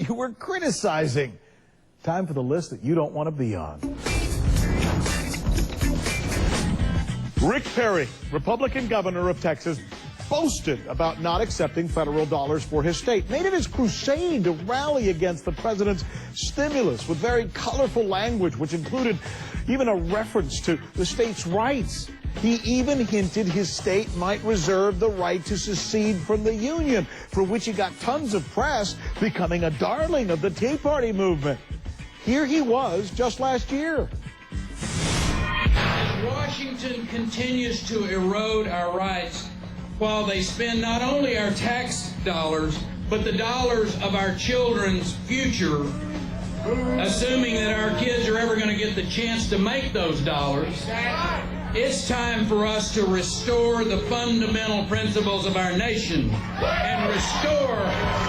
you were criticizing. Time for the list that you don't want to be on. Rick Perry, Republican governor of Texas, boasted about not accepting federal dollars for his state. Made it his crusade to rally against the president's stimulus with very colorful language, which included even a reference to the state's rights. He even hinted his state might reserve the right to secede from the Union, for which he got tons of press, becoming a darling of the Tea Party movement. Here he was just last year. As Washington continues to erode our rights, while they spend not only our tax dollars, but the dollars of our children's future, assuming that our kids are ever going to get the chance to make those dollars, it's time for us to restore the fundamental principles of our nation and restore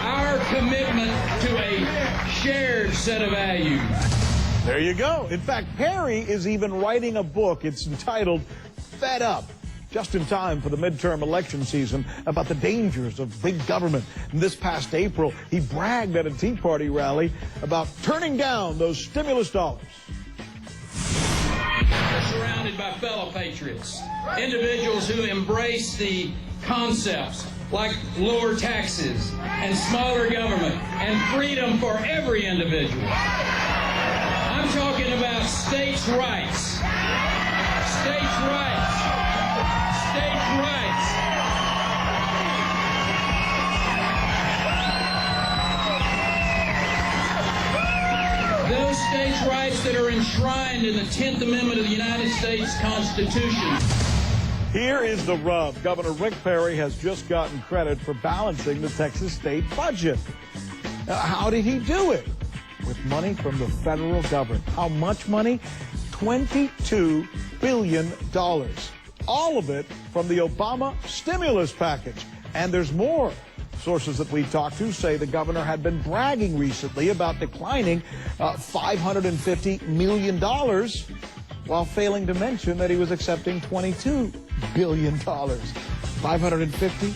our commitment to a shared set of values. There you go. In fact, Perry is even writing a book. It's entitled Fed Up, just in time for the midterm election season, about the dangers of big government. And this past April, he bragged at a Tea Party rally about turning down those stimulus dollars. We're surrounded by fellow patriots, individuals who embrace the concepts like lower taxes and smaller government and freedom for every individual. I'm talking about states' rights. States' rights. States' rights. Those states' rights that are enshrined in the 10th Amendment of the United States Constitution. Here is the rub. Governor Rick Perry has just gotten credit for balancing the Texas state budget. How did he do it? With money from the federal government. How much money? $22 billion. All of it from the Obama stimulus package. And there's more. Sources that we've talked to say the governor had been bragging recently about declining $550 million while failing to mention that he was accepting $22 billion. 550,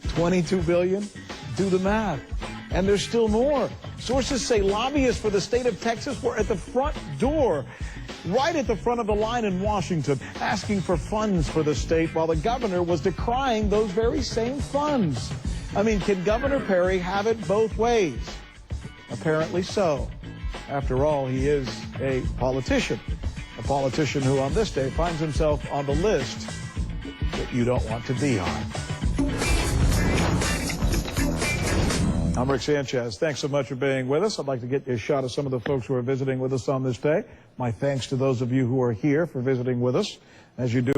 $22 billion? Do the math. And there's still more. Sources say lobbyists for the state of Texas were at the front door, right at the front of the line in Washington, asking for funds for the state while the governor was decrying those very same funds. I mean, can Governor Perry have it both ways? Apparently so. After all, he is a politician who on this day finds himself on the list that you don't want to be on. I'm Rick Sanchez. Thanks so much for being with us. I'd like to get you a shot of some of the folks who are visiting with us on this day. My thanks to those of you who are here for visiting with us. As you do